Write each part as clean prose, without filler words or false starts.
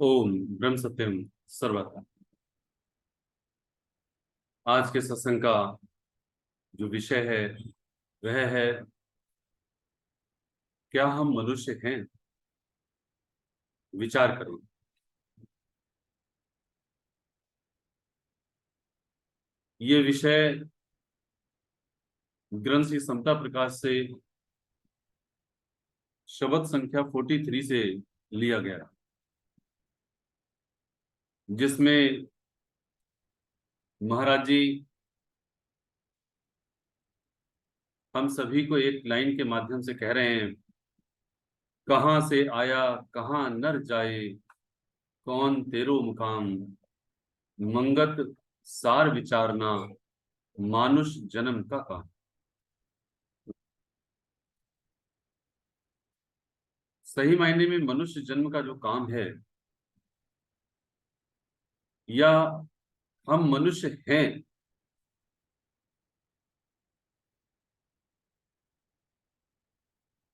ओम ब्रह्म सत्यम सर्वथा। आज के सत्संग का जो विषय है वह है, क्या हम मनुष्य हैं? विचार करें। ये विषय ग्रंथ श्री समता प्रकाश से शब्द संख्या 43 से लिया गया, जिसमें महाराज जी हम सभी को एक लाइन के माध्यम से कह रहे हैं, कहाँ से आया कहाँ नर जाए, कौन तेरो मुकाम, मंगत सार विचारना, मानुष जन्म का काम। सही मायने में मनुष्य जन्म का जो काम है, या हम मनुष्य हैं,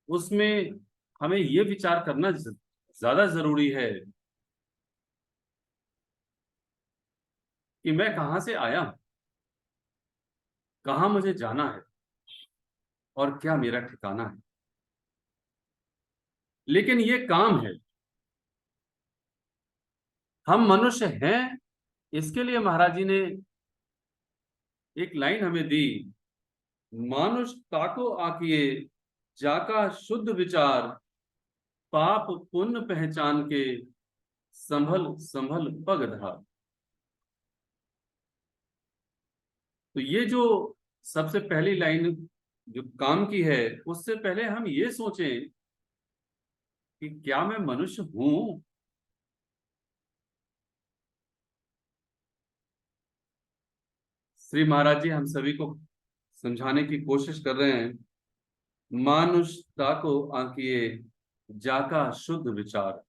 उसमें हमें ये विचार करना ज्यादा जरूरी है कि मैं कहां से आया, कहां मुझे जाना है और क्या मेरा ठिकाना है। लेकिन ये काम है, हम मनुष्य हैं, इसके लिए महाराज जी ने एक लाइन हमें दी, मानुष ताको आकिए जाका शुद्ध विचार, पाप पुण्य पहचान के संभल संभल पग धार। तो ये जो सबसे पहली लाइन जो काम की है, उससे पहले हम ये सोचें कि क्या मैं मनुष्य हूं। श्री महाराज जी हम सभी को समझाने की कोशिश कर रहे हैं, मानुषता को आंकिए जाका शुद्ध विचार।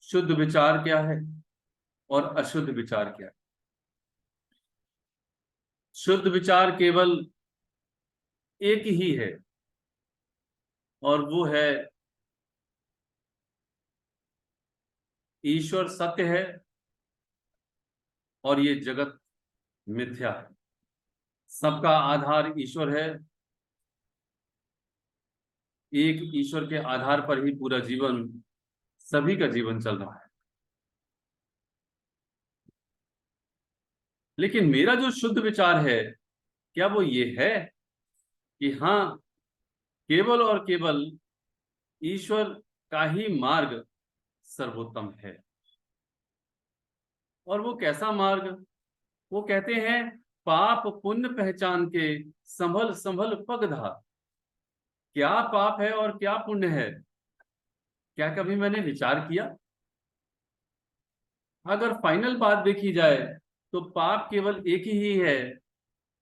शुद्ध विचार क्या है और अशुद्ध विचार क्या है? शुद्ध विचार केवल एक ही है, और वो है ईश्वर सत्य है और ये जगत मिथ्या है। सबका आधार ईश्वर है, एक ईश्वर के आधार पर ही पूरा जीवन, सभी का जीवन चल रहा है। लेकिन मेरा जो शुद्ध विचार है, क्या वो ये है कि हाँ, केवल और केवल ईश्वर का ही मार्ग सर्वोत्तम है। और वो कैसा मार्ग? वो कहते हैं, पाप पुण्य पहचान के संभल संभल पग धार। क्या पाप है और क्या पुण्य है, क्या कभी मैंने विचार किया? अगर फाइनल बात देखी जाए तो पाप केवल एक ही है,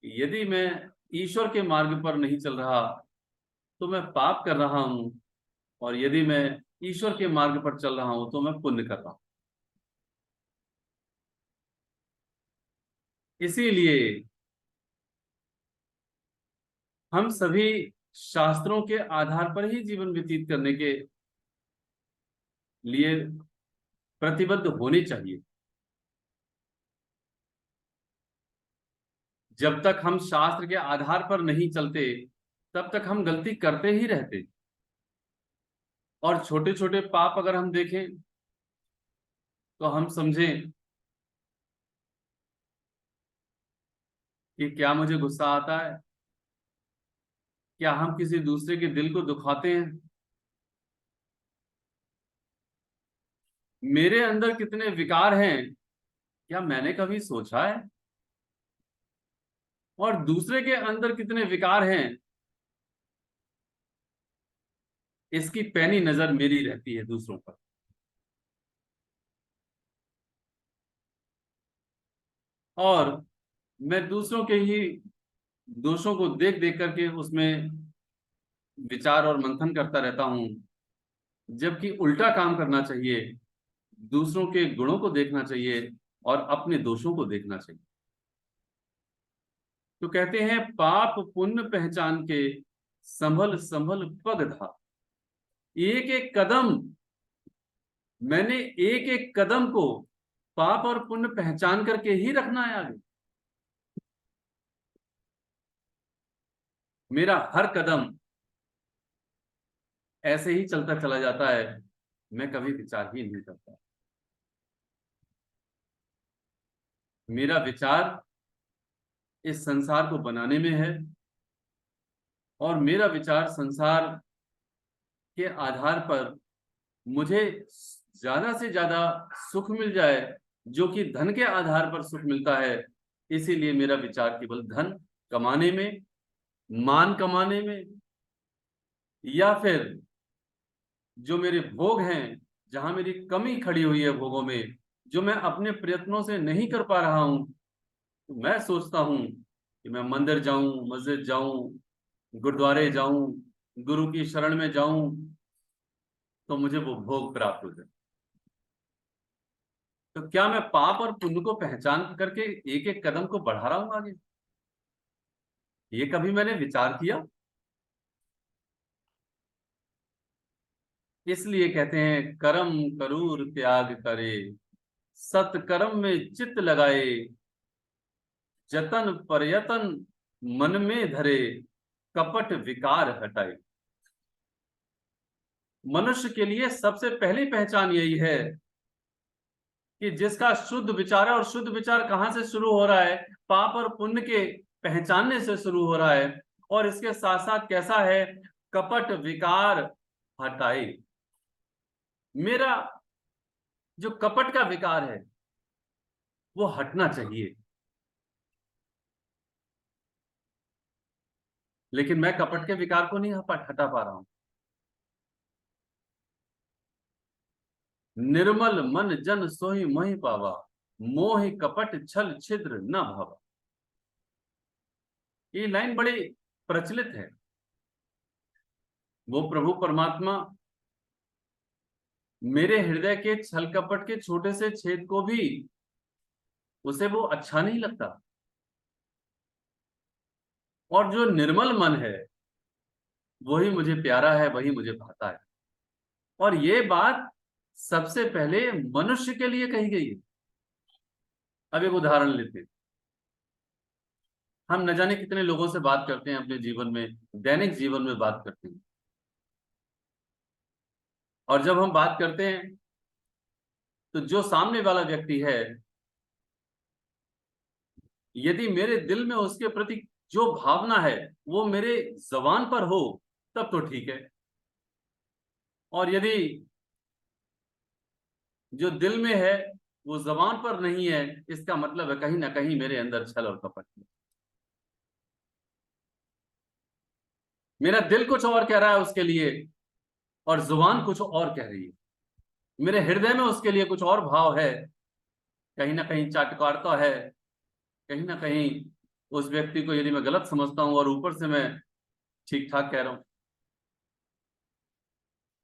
यदि मैं ईश्वर के मार्ग पर नहीं चल रहा तो मैं पाप कर रहा हूं, और यदि मैं ईश्वर के मार्ग पर चल रहा हूं तो मैं पुण्य कर रहा हूं। इसीलिए हम सभी शास्त्रों के आधार पर ही जीवन व्यतीत करने के लिए प्रतिबद्ध होने चाहिए। जब तक हम शास्त्र के आधार पर नहीं चलते, तब तक हम गलती करते ही रहते। और छोटे छोटे पाप अगर हम देखें तो हम समझें कि क्या मुझे गुस्सा आता है, क्या हम किसी दूसरे के दिल को दुखाते हैं, मेरे अंदर कितने विकार हैं, क्या मैंने कभी सोचा है? और दूसरे के अंदर कितने विकार हैं, इसकी पैनी नजर मेरी रहती है दूसरों पर। और मैं दूसरों के ही दोषों को देख देख करके उसमें विचार और मंथन करता रहता हूं, जबकि उल्टा काम करना चाहिए, दूसरों के गुणों को देखना चाहिए और अपने दोषों को देखना चाहिए। तो कहते हैं, पाप पुण्य पहचान के संभल संभल पग था। एक एक कदम मैंने एक एक कदम को पाप और पुण्य पहचान करके ही रखना है आगे। मेरा हर कदम ऐसे ही चलता चला जाता है, मैं कभी विचार ही नहीं करता। मेरा विचार इस संसार को बनाने में है, और मेरा विचार संसार के आधार पर मुझे ज्यादा से ज्यादा सुख मिल जाए, जो कि धन के आधार पर सुख मिलता है। इसीलिए मेरा विचार केवल धन कमाने में, मान कमाने में, या फिर जो मेरे भोग हैं, जहां मेरी कमी खड़ी हुई है भोगों में, जो मैं अपने प्रयत्नों से नहीं कर पा रहा हूं, तो मैं सोचता हूं कि मैं मंदिर जाऊं, मस्जिद जाऊं, गुरुद्वारे जाऊं, गुरु की शरण में जाऊं, तो मुझे वो भोग प्राप्त हो जाए। तो क्या मैं पाप और पुण्य को पहचान करके एक एक कदम को बढ़ा रहा हूं आगे? ये कभी मैंने विचार किया? इसलिए कहते हैं, कर्म करूर त्याग करे, सत्कर्म में चित्त लगाए, जतन प्रयतन मन में धरे, कपट विकार हटाए। मनुष्य के लिए सबसे पहली पहचान यही है कि जिसका शुद्ध विचार है, और शुद्ध विचार कहां से शुरू हो रहा है? पाप और पुण्य के पहचानने से शुरू हो रहा है। और इसके साथ साथ कैसा है? कपट विकार हटाए। मेरा जो कपट का विकार है वो हटना चाहिए, लेकिन मैं कपट के विकार को नहीं हटा पा रहा हूं। निर्मल मन जन सोहि मोहि पावा, मोहि कपट छल छिद्र न भावा। ये लाइन बड़ी प्रचलित है। वो प्रभु परमात्मा मेरे हृदय के छल कपट के छोटे से छेद को भी, उसे वो अच्छा नहीं लगता। और जो निर्मल मन है वही मुझे प्यारा है, वही मुझे भाता है। और ये बात सबसे पहले मनुष्य के लिए कही गई है। अब एक उदाहरण लेते हैं। हम न जाने कितने लोगों से बात करते हैं अपने जीवन में, दैनिक जीवन में बात करते हैं। और जब हम बात करते हैं तो जो सामने वाला व्यक्ति है, यदि मेरे दिल में उसके प्रति जो भावना है वो मेरे जबान पर हो, तब तो ठीक है। और यदि जो दिल में है वो जबान पर नहीं है, इसका मतलब है कहीं ना कहीं मेरे अंदर छल और कपट है। मेरा दिल कुछ और कह रहा है उसके लिए, और जुबान कुछ और कह रही है। मेरे हृदय में उसके लिए कुछ और भाव है, कहीं ना कहीं चाटकारता है, कहीं ना कहीं उस व्यक्ति को यदि मैं गलत समझता हूं और ऊपर से मैं ठीक ठाक कह रहा हूं।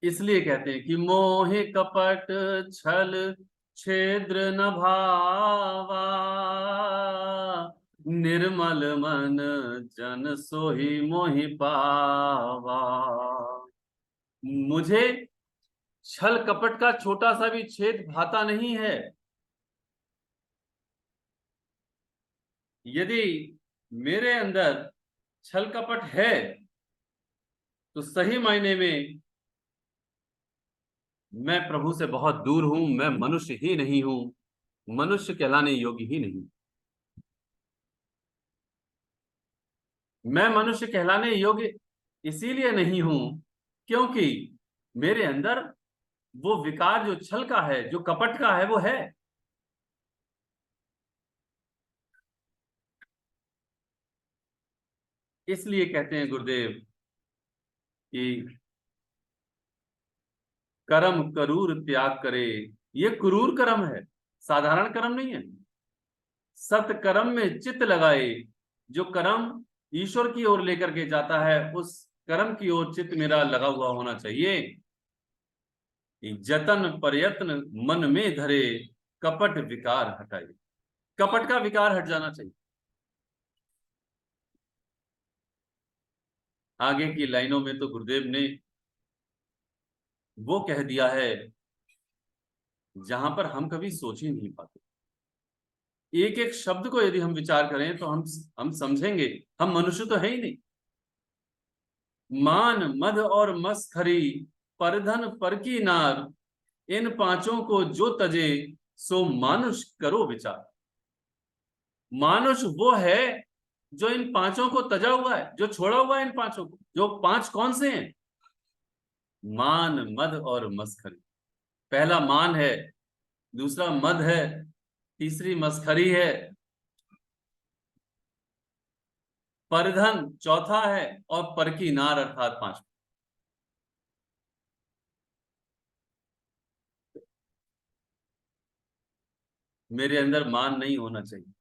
इसलिए कहते हैं कि मोहे कपट छल छिद्र न भावा, निर्मल मन जन सोहि मोहि पावा। मुझे छल कपट का छोटा सा भी छेद भाता नहीं है। यदि मेरे अंदर छल कपट है, तो सही मायने में मैं प्रभु से बहुत दूर हूं, मैं मनुष्य ही नहीं हूं, मनुष्य कहलाने योग्य ही नहीं। मैं मनुष्य कहलाने योग्य इसीलिए नहीं हूं क्योंकि मेरे अंदर वो विकार जो छल का है, जो कपट का है, वो है। इसलिए कहते हैं गुरुदेव कि कर्म करूर त्याग करे। ये क्रूर कर्म है, साधारण कर्म नहीं है। सत्कर्म में चित्त लगाए। जो कर्म ईश्वर की ओर लेकर के जाता है, उस कर्म की ओर चित्त मेरा लगा हुआ होना चाहिए। जतन प्रयत्न मन में धरे, कपट विकार हटाए। कपट का विकार हट जाना चाहिए। आगे की लाइनों में तो गुरुदेव ने वो कह दिया है जहां पर हम कभी सोच ही नहीं पाते। एक एक शब्द को यदि हम विचार करें तो हम समझेंगे हम मनुष्य तो है ही नहीं। मान मद और मस्खरी, परधन पर की नार, इन पांचों को जो तजे, सो मानुष करो विचार। मानुष वो है जो इन पांचों को तजा हुआ है, जो छोड़ा हुआ है इन पांचों को। जो पांच कौन से हैं? मान, मद और मस्खरी। पहला मान है, दूसरा मद है, तीसरी मस्खरी है, परधन चौथा है, और पर की नार अर्थात पांच। मेरे अंदर मान नहीं होना चाहिए,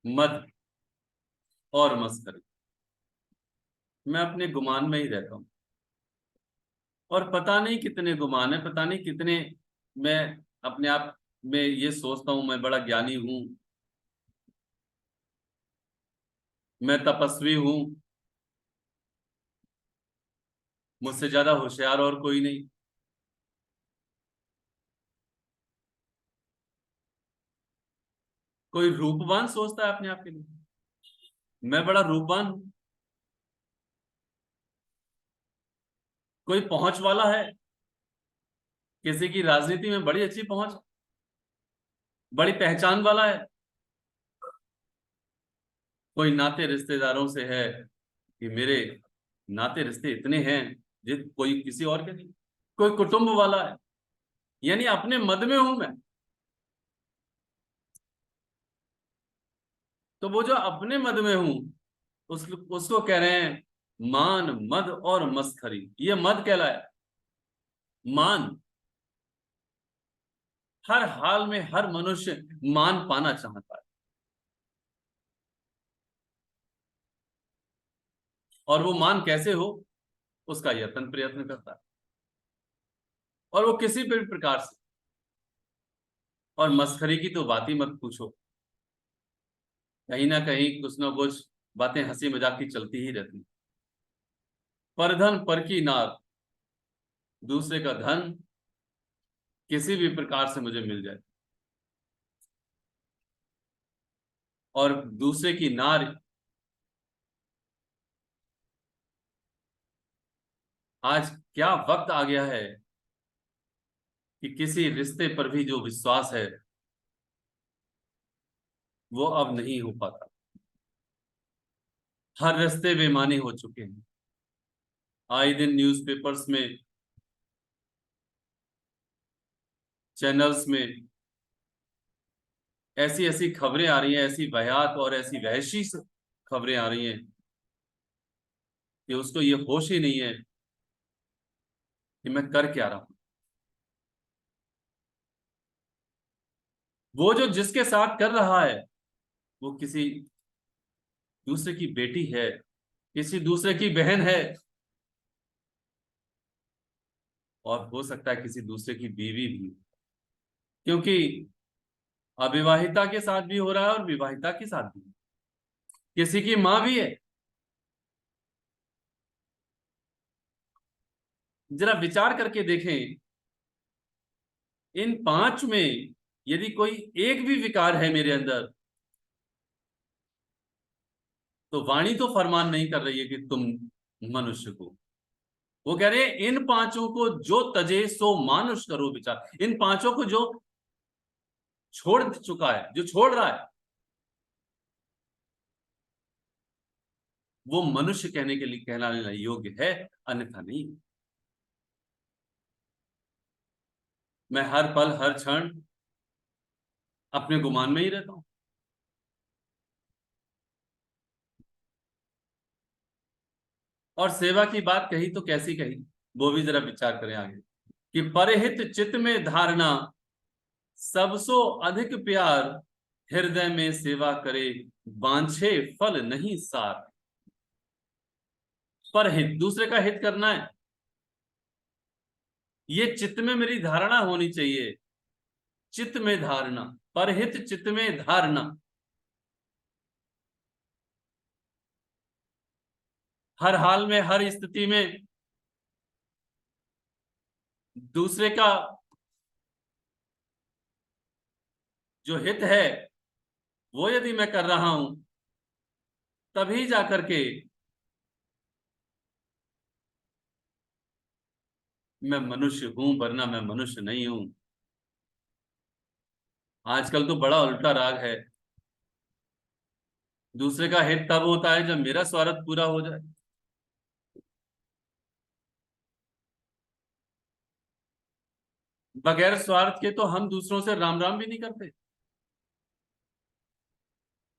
मद और मस्खरी। मैं अपने गुमान में ही रहता हूं, और पता नहीं कितने गुमान है, पता नहीं कितने मैं अपने आप में ये सोचता हूं मैं बड़ा ज्ञानी हूं, मैं तपस्वी हूं, मुझसे ज्यादा होशियार और कोई नहीं। कोई रूपवान सोचता है अपने आप के लिए, मैं बड़ा रूपवान हूं। कोई पहुंच वाला है, किसी की राजनीति में बड़ी अच्छी पहुंच, बड़ी पहचान वाला है। कोई नाते रिश्तेदारों से है कि मेरे नाते रिश्ते इतने हैं, जिस कोई किसी और के नहीं। कोई कुटुंब वाला है, यानी अपने मद में हूं मैं। तो वो जो अपने मद में हूं, उसको कह रहे हैं मान, मद और मस्खरी। ये मद कहलाया। मान, हर हाल में हर मनुष्य मान पाना चाहता है, और वो मान कैसे हो उसका यत्न प्रयत्न करता है, और वो किसी भी प्रकार से। और मस्खरी की तो बात ही मत पूछो, कहीं ना कहीं कुछ ना कुछ बातें हंसी मजाक की चलती ही रहती। परधन पर की नार, दूसरे का धन किसी भी प्रकार से मुझे मिल जाए, और दूसरे की नार। आज क्या वक्त आ गया है कि किसी रिश्ते पर भी जो विश्वास है वो अब नहीं हो पाता। हर रिश्ते बेमानी हो चुके हैं। आए दिन न्यूज़पेपर्स में, चैनल्स में ऐसी ऐसी खबरें आ रही हैं, ऐसी वाहियात और ऐसी वहशी खबरें आ रही हैं कि उसको ये होश ही नहीं है कि मैं कर क्या रहा हूं। वो जो जिसके साथ कर रहा है वो किसी दूसरे की बेटी है, किसी दूसरे की बहन है, और हो सकता है किसी दूसरे की बीवी भी। क्योंकि अविवाहिता के साथ भी हो रहा है और विवाहिता के साथ भी, किसी की मां भी है। जरा विचार करके देखें, इन पांच में यदि कोई एक भी विकार है मेरे अंदर, तो वाणी तो फरमान नहीं कर रही है कि तुम मनुष्य को। वो कह रहे हैं इन पांचों को जो तजे, सो मानुष करो विचार। इन पांचों को जो छोड़ चुका है, जो छोड़ रहा है, वो मनुष्य कहने के लिए कहलाने योग्य है, अन्यथा नहीं। मैं हर पल हर क्षण अपने गुमान में ही रहता हूं। और सेवा की बात कही तो कैसी कही, वो भी जरा विचार करें आगे। कि परहित चित्त में धारणा, सबसो अधिक प्यार, हृदय में सेवा करे, बांछे फल नहीं सार। परहित, दूसरे का हित करना है, ये चित्त में मेरी धारणा होनी चाहिए। चित्त में धारणा, परहित चित्त में धारणा। हर हाल में हर स्थिति में दूसरे का जो हित है वो यदि मैं कर रहा हूं, तभी जाकर के मैं मनुष्य हूं, वरना मैं मनुष्य नहीं हूं। आजकल तो बड़ा उल्टा राग है। दूसरे का हित तब होता है जब मेरा स्वार्थ पूरा हो जाए। बगैर स्वार्थ के तो हम दूसरों से राम राम भी नहीं करते,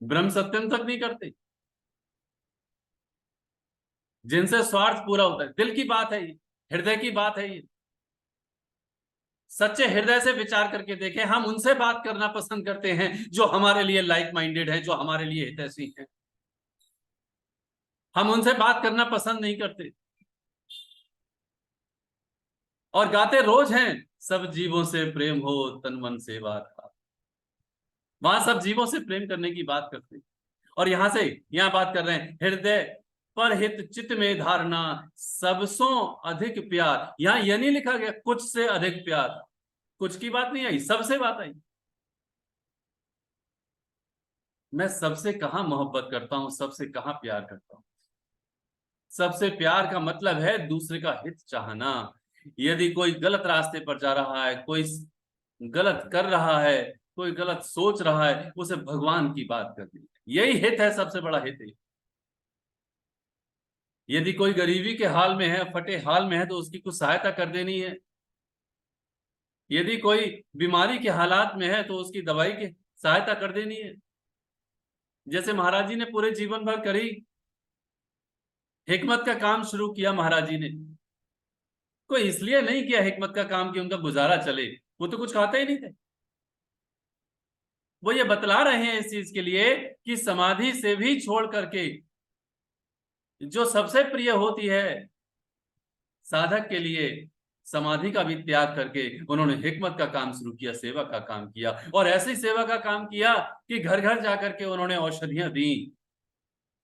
ब्रह्म सत्यम तक नहीं करते। जिनसे स्वार्थ पूरा होता है, दिल की बात है ये, हृदय की बात है ये। सच्चे हृदय से विचार करके देखें, हम उनसे बात करना पसंद करते हैं जो हमारे लिए लाइक माइंडेड है, जो हमारे लिए हितैषी है। हम उनसे बात करना पसंद नहीं करते। और गाते रोज हैं, सब जीवों से प्रेम हो, तन मन सेवा था। वहां सब जीवों से प्रेम करने की बात करते हैं, और यहां बात कर रहे हैं हृदय पर हित चित्त में धारणा, सबसों अधिक प्यार। यहां यह नहीं लिखा गया कुछ से अधिक प्यार, कुछ की बात नहीं आई, सबसे बात आई। मैं सबसे कहां मोहब्बत करता हूं, सबसे कहां प्यार करता हूं। सबसे प्यार का मतलब है दूसरे का हित चाहना। यदि कोई गलत रास्ते पर जा रहा है, कोई गलत कर रहा है, कोई गलत सोच रहा है, उसे भगवान की बात करनी है। यही हित है, सबसे बड़ा हित है। यदि कोई गरीबी के हाल में है, फटे हाल में है, तो उसकी कुछ सहायता कर देनी है। यदि कोई बीमारी के हालात में है तो उसकी दवाई की सहायता कर देनी है। जैसे महाराज जी ने पूरे जीवन भर करी, हिकमत का काम शुरू किया महाराज जी ने। कोई इसलिए नहीं किया हिकमत का काम कि उनका गुजारा चले, वो तो कुछ खाते ही नहीं थे। वो ये बतला रहे हैं इस चीज के लिए कि समाधि से भी छोड़ करके जो सबसे प्रिय होती है साधक के लिए, समाधि का भी त्याग करके उन्होंने हिकमत का काम शुरू किया, सेवा का काम किया। और ऐसी सेवा का काम किया कि घर घर जाकर के उन्होंने औषधियां दी।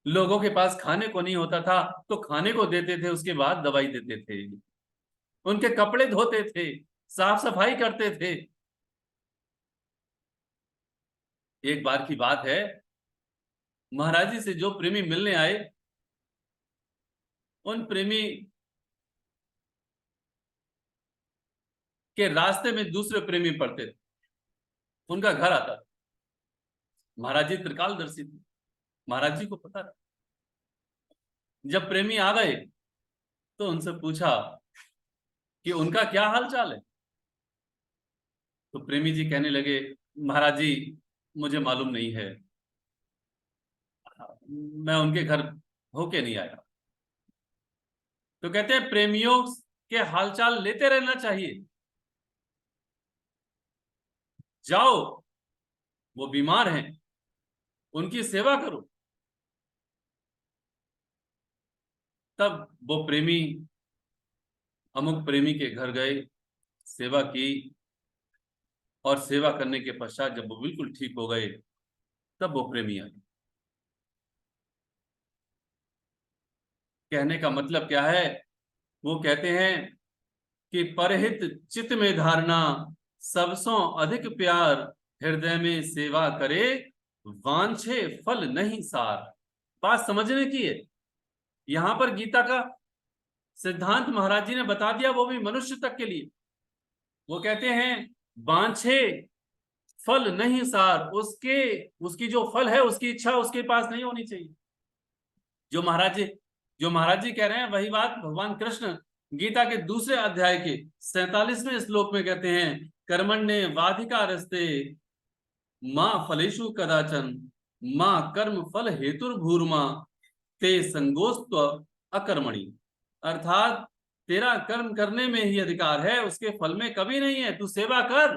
लोगों के पास खाने को नहीं होता था तो खाने को देते थे, उसके बाद दवाई देते थे। उनके कपड़े धोते थे, साफ सफाई करते थे। एक बार की बात है, महाराज जी से जो प्रेमी मिलने आए, उन प्रेमी के रास्ते में दूसरे प्रेमी पड़ते थे, उनका घर आता था। महाराज जी त्रिकालदर्शी थे, महाराज जी को पता था। जब प्रेमी आ गए तो उनसे पूछा कि उनका क्या हाल चाल है। तो प्रेमी जी कहने लगे, महाराज जी मुझे मालूम नहीं है, मैं उनके घर होके नहीं आया। तो कहते हैं प्रेमियों के हालचाल लेते रहना चाहिए। जाओ, वो बीमार हैं, उनकी सेवा करो। तब वो प्रेमी अमुक प्रेमी के घर गए, सेवा की, और सेवा करने के पश्चात जब वो बिल्कुल ठीक हो गए, तब वो प्रेमी आए। कहने का मतलब क्या है? वो कहते हैं कि परहित चित्त में धारणा, सबसों अधिक प्यार, हृदय में सेवा करे, वांछे फल नहीं सार। बात समझने की है। यहां पर गीता का सिद्धांत महाराज जी ने बता दिया, वो भी मनुष्य तक के लिए। वो कहते हैं वांछे फल नहीं सार, उसके उसकी जो फल है उसकी इच्छा उसके पास नहीं होनी चाहिए। जो महाराज जी जो महाराज जी कह रहे हैं वही बात भगवान कृष्ण गीता के दूसरे अध्याय के 47वें श्लोक में कहते हैं, कर्मण्ये वाधिकारस्ते मां फलेषु कदाचन, मां कर्म फल हेतुर्भूर्मा, ते संगोस्त्व अकर्मणि। अर्थात तेरा कर्म करने में ही अधिकार है, उसके फल में कभी नहीं है। तू सेवा कर,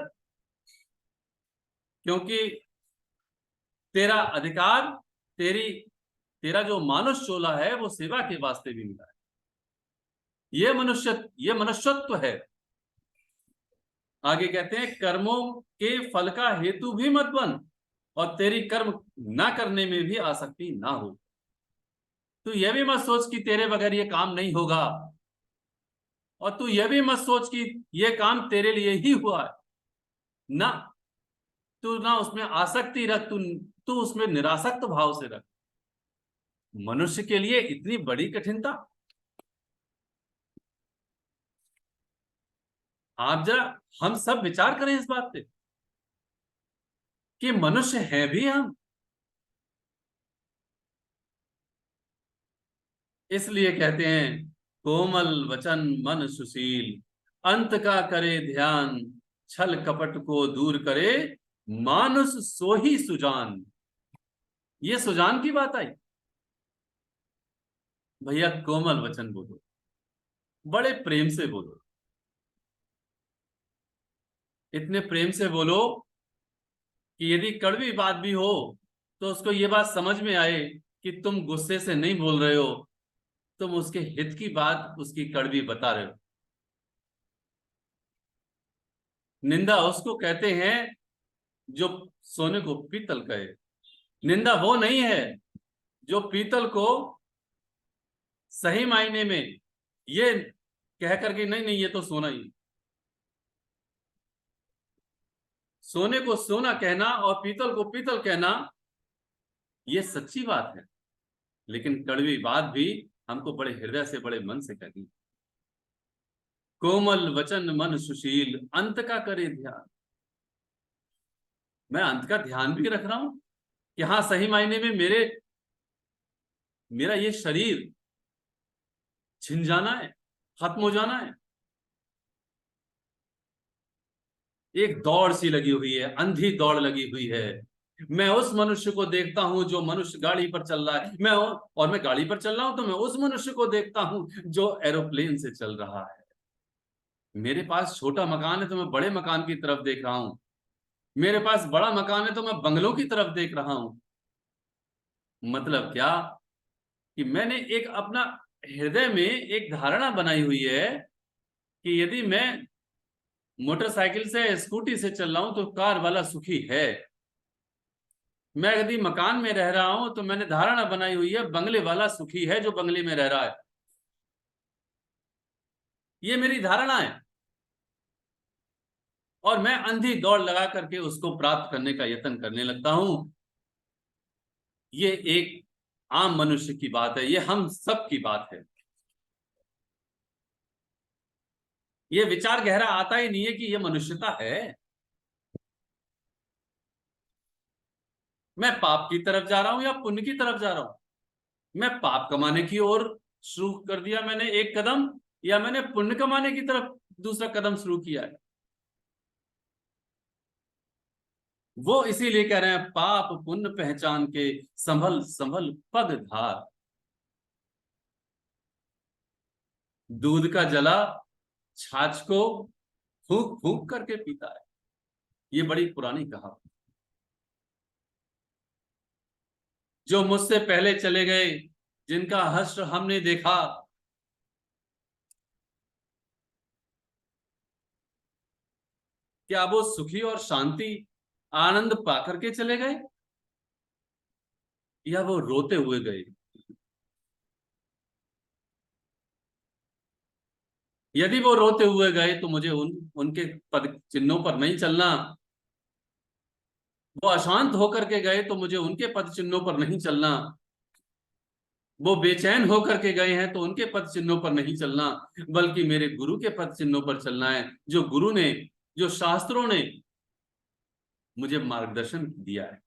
क्योंकि तेरा अधिकार, तेरी तेरा जो मानुष चोला है वो सेवा के वास्ते भी मिला है। ये मनुष्यत्व है। आगे कहते हैं कर्मों के फल का हेतु भी मत बन, और तेरी कर्म ना करने में भी आसक्ति ना हो। तो यह भी मत सोच कि तेरे बगैर ये काम नहीं होगा। और तू यह भी मत सोच कि यह काम तेरे लिए ही हुआ है ना। तू ना उसमें आसक्ति रख, तू उसमें निरासक्त भाव से रख। मनुष्य के लिए इतनी बड़ी कठिनता। आप जरा, हम सब विचार करें इस बात पे कि मनुष्य है भी हम। इसलिए कहते हैं, कोमल वचन मन सुशील, अंत का करे ध्यान, छल कपट को दूर करे, मानुष सो ही सुजान। ये सुजान की बात आई। भैया कोमल वचन बोलो, बड़े प्रेम से बोलो, इतने प्रेम से बोलो कि यदि कड़वी बात भी हो तो उसको ये बात समझ में आए कि तुम गुस्से से नहीं बोल रहे हो, तुम उसके हित की बात उसकी कड़वी बता रहे हो। निंदा उसको कहते हैं जो सोने को पीतल कहे। निंदा वो नहीं है जो पीतल को सही मायने में ये कह करके, नहीं नहीं ये तो सोना ही। सोने को सोना कहना और पीतल को पीतल कहना ये सच्ची बात है, लेकिन कड़वी बात भी हमको बड़े हृदय से, बड़े मन से कहनी। कोमल वचन मन सुशील, अंत का करे ध्यान। मैं अंत का ध्यान भी रख रहा हूं कि हाँ, सही मायने में मेरा ये शरीर छिन जाना है, खत्म हो जाना है। एक दौड़ सी लगी हुई है, अंधी दौड़ लगी हुई है। मैं उस मनुष्य को देखता हूं जो मनुष्य गाड़ी पर चल रहा है, मैं गाड़ी पर चल रहा हूं तो मैं उस मनुष्य को देखता हूं जो एरोप्लेन से चल रहा है। मेरे पास छोटा मकान है तो मैं बड़े मकान की तरफ देख रहा हूं। मेरे पास बड़ा मकान है तो मैं बंगलों की तरफ देख रहा हूं। मतलब क्या कि मैंने एक अपना हृदय में एक धारणा बनाई हुई है कि यदि मैं मोटरसाइकिल से, स्कूटी से चल रहा हूं तो कार वाला सुखी है। मैं यदि मकान में रह रहा हूं तो मैंने धारणा बनाई हुई है बंगले वाला सुखी है जो बंगले में रह रहा है। ये मेरी धारणा है और मैं अंधी दौड़ लगा करके उसको प्राप्त करने का यत्न करने लगता हूं। ये एक आम मनुष्य की बात है, ये हम सब की बात है। ये विचार गहरा आता ही नहीं है कि ये मनुष्यता है। मैं पाप की तरफ जा रहा हूं या पुण्य की तरफ जा रहा हूं। मैं पाप कमाने की ओर शुरू कर दिया मैंने एक कदम, या मैंने पुण्य कमाने की तरफ दूसरा कदम शुरू किया है। वो इसीलिए कह रहे हैं, पाप पुण्य पहचान के संभल संभल पग धार। दूध का जला छाछ को फूंक फूंक करके पीता है। ये बड़ी पुरानी कहावत। जो मुझसे पहले चले गए, जिनका हश्र हमने देखा, क्या वो सुखी और शांति आनंद पाकर के चले गए या वो रोते हुए गए। यदि वो रोते हुए गए तो मुझे उनके पद चिन्हों पर नहीं चलना। वो अशांत होकर के गए तो मुझे उनके पद चिन्हों पर नहीं चलना। वो बेचैन होकर के गए हैं तो उनके पद चिन्हों पर नहीं चलना, बल्कि मेरे गुरु के पद चिन्हों पर चलना है। जो गुरु ने, जो शास्त्रों ने मुझे मार्गदर्शन दिया है,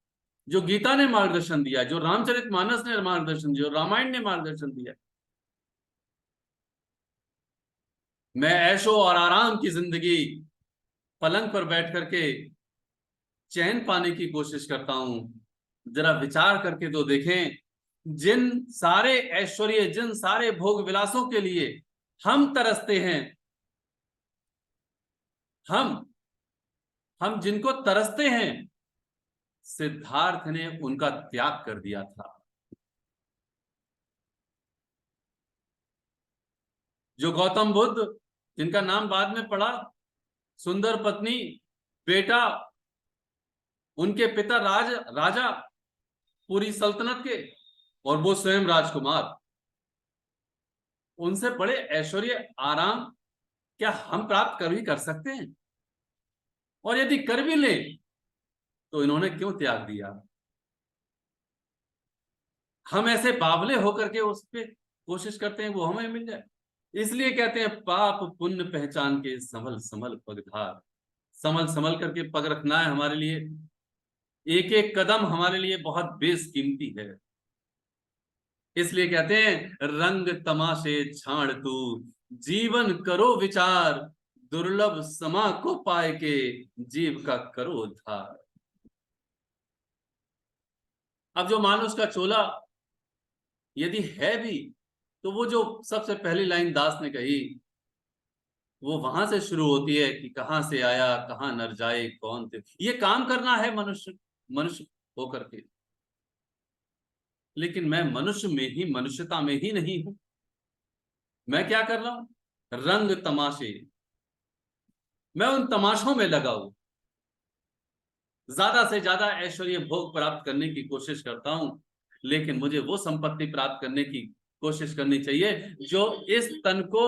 जो गीता ने मार्गदर्शन दिया है, जो रामचरितमानस ने मार्गदर्शन दिया, जो रामायण ने मार्गदर्शन दिया। मैं ऐशो और आराम की जिंदगी पलंग पर बैठ करके चैन पाने की कोशिश करता हूं। जरा विचार करके तो देखें, जिन सारे ऐश्वर्य, जिन सारे भोग विलासों के लिए हम तरसते हैं, हम हम जिनको तरसते हैं, सिद्धार्थ ने उनका त्याग कर दिया था। जो गौतम बुद्ध, जिनका नाम बाद में पड़ा, सुंदर पत्नी, बेटा, उनके पिता राजा पूरी सल्तनत के, और वो स्वयं राजकुमार, उनसे बड़े ऐश्वर्य आराम क्या हम प्राप्त कर सकते हैं? और यदि कर भी ले तो इन्होंने क्यों त्याग दिया? हम ऐसे बावले होकर के उस पे कोशिश करते हैं वो हमें मिल जाए। इसलिए कहते हैं पाप पुण्य पहचान के संभल संभल पगधार। संभल संभल करके पग रखना है हमारे लिए। एक एक कदम हमारे लिए बहुत बेशकीमती है। इसलिए कहते हैं रंग तमाशे छाड़ तू, जीवन करो विचार, दुर्लभ समा को पाए के जीव का करो उद्धार। अब जो मानुष का चोला यदि है भी, तो वो जो सबसे पहली लाइन दास ने कही वो वहां से शुरू होती है कि कहां से आया कहां नर जाए कौन थे। ये काम करना है मनुष्य मनुष्य होकर के, लेकिन मैं मनुष्य में ही मनुष्यता में ही नहीं हूं। मैं क्या कर रहा हूं? रंग तमाशे, मैं उन तमाशों में लगा हूं। ज्यादा से ज्यादा ऐश्वर्य भोग प्राप्त करने की कोशिश करता हूं, लेकिन मुझे वो संपत्ति प्राप्त करने की कोशिश करनी चाहिए जो इस तन को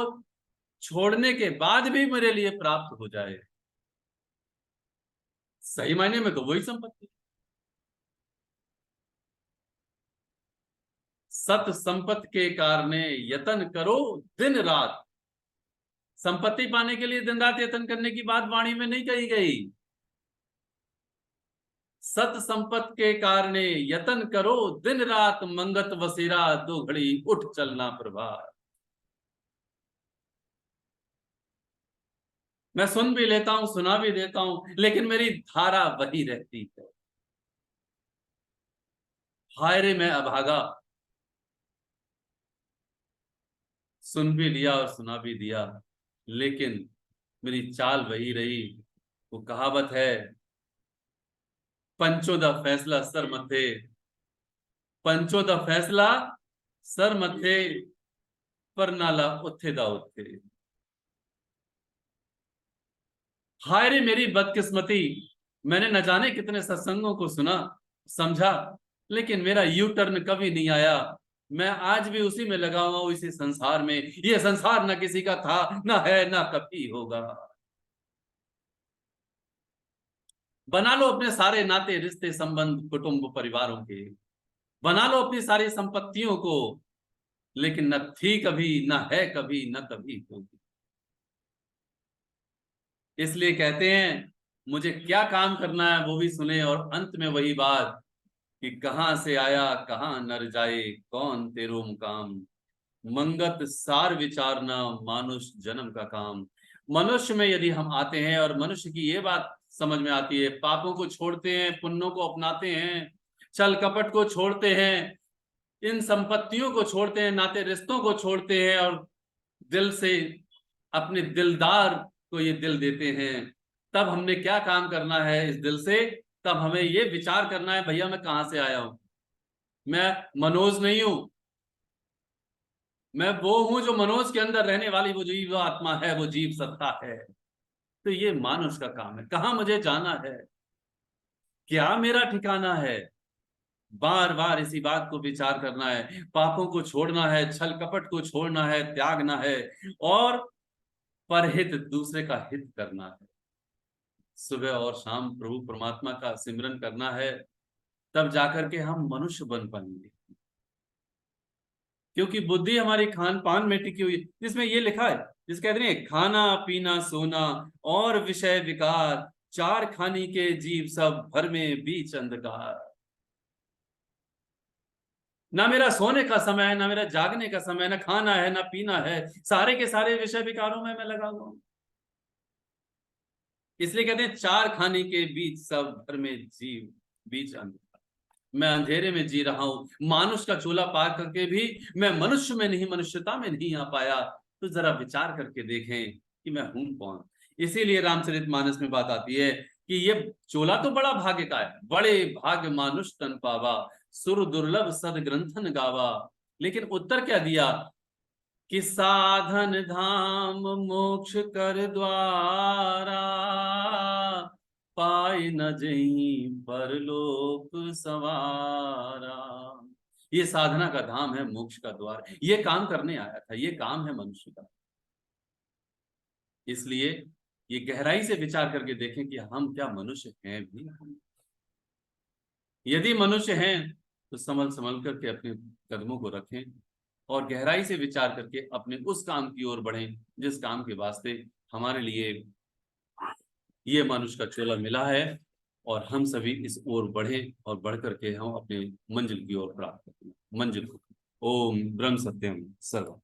छोड़ने के बाद भी मेरे लिए प्राप्त हो जाए। सही मायने में तो वही संपत्ति। सत संपत्ति के कारणे यतन करो दिन रात। संपत्ति पाने के लिए दिन रात यतन करने की बात वाणी में नहीं कही गई। सत संपत्ति के कारणे यतन करो दिन रात, मंगत वसेरा दो घड़ी उठ चलना प्रभात। मैं सुन भी लेता हूं सुना भी देता हूं, लेकिन मेरी धारा वही रहती है। हाय रे मैं अभागा, सुन भी लिया और सुना भी दिया, लेकिन मेरी चाल वही रही। वो कहावत है, पंचों दा फैसला सर मथे, पंचों दा फैसला सर मथे, पर नाला उथे दा उथे। हाय रे मेरी बदकिस्मती, मैंने न जाने कितने सत्संगों को सुना समझा, लेकिन मेरा यू टर्न कभी नहीं आया। मैं आज भी उसी में लगा हुआ हूं, इसी संसार में। ये संसार न किसी का था, न है, न कभी होगा। बना लो अपने सारे नाते रिश्ते संबंध कुटुंब परिवारों के, बना लो अपनी सारी संपत्तियों को, लेकिन न थी कभी, न है कभी, न कभी होगी। इसलिए कहते हैं मुझे क्या काम करना है वो भी सुने, और अंत में वही बात कि कहां से आया कहां नर जाए कौन तेरो मुकाम, मंगत सार विचारना मानुष जन्म का काम। मनुष्य में यदि हम आते हैं और मनुष्य की ये बात समझ में आती है, पापों को छोड़ते हैं, पुण्यों को अपनाते हैं, छल कपट को छोड़ते हैं, इन संपत्तियों को छोड़ते हैं, नाते रिश्तों को छोड़ते हैं, और दिल से अपने दिलदार को ये दिल देते हैं, तब हमने क्या काम करना है इस दिल से? तब हमें ये विचार करना है, भैया मैं कहां से आया हूं। मैं मनोज नहीं हूं, मैं वो हूं जो मनोज के अंदर रहने वाली वो जीव आत्मा है, वो जीव सत्ता है। तो ये मानुष का काम है। कहां मुझे जाना है, क्या मेरा ठिकाना है, बार बार इसी बात को विचार करना है। पापों को छोड़ना है, छल कपट को छोड़ना है, त्यागना है, और परहित दूसरे का हित करना है। सुबह और शाम प्रभु परमात्मा का सिमरन करना है, तब जाकर के हम मनुष्य बन पाएंगे। क्योंकि बुद्धि हमारी खान पान में टिकी हुई, जिसमें ये लिखा है, जिस कहते हैं खाना पीना सोना और विषय विकार, चार खानी के जीव सब भर में बीच अंधकार। ना मेरा सोने का समय है, ना मेरा जागने का समय, ना खाना है, ना पीना है, सारे के सारे विषय विकारों में मैं लगा हुआ हूं। इसलिए कहते हैं चार खाने के बीच सब भर में जीव बीच अंधकार। मैं अंधेरे में जी रहा हूं, मानुष का चूल्हा पार करके भी मैं मनुष्य में नहीं, मनुष्यता में नहीं आ पाया। तो जरा विचार करके देखें कि मैं हूं कौन। इसीलिए रामचरितमानस में बात आती है कि ये चोला तो बड़ा भाग्य का है, बड़े भाग्य मानुष तन पावा, सुर दुर्लभ सद ग्रंथन गावा। लेकिन उत्तर क्या दिया कि साधन धाम मोक्ष कर द्वारा, पाए न जहीं परलोक सवारा। ये साधना का धाम है, मोक्ष का द्वार। ये काम करने आया था, ये काम है मनुष्य का। इसलिए ये गहराई से विचार करके देखें कि हम क्या मनुष्य हैं भी। यदि मनुष्य हैं तो संभल संभल करके अपने कदमों को रखें और गहराई से विचार करके अपने उस काम की ओर बढ़ें जिस काम के वास्ते हमारे लिए ये मनुष्य का चोला मिला है, और हम सभी इस ओर बढ़ें और बढ़ करके हम अपने मंजिल की ओर प्राप्त करें, मंजिल को। ओम ब्रह्म सत्यम सर्वम।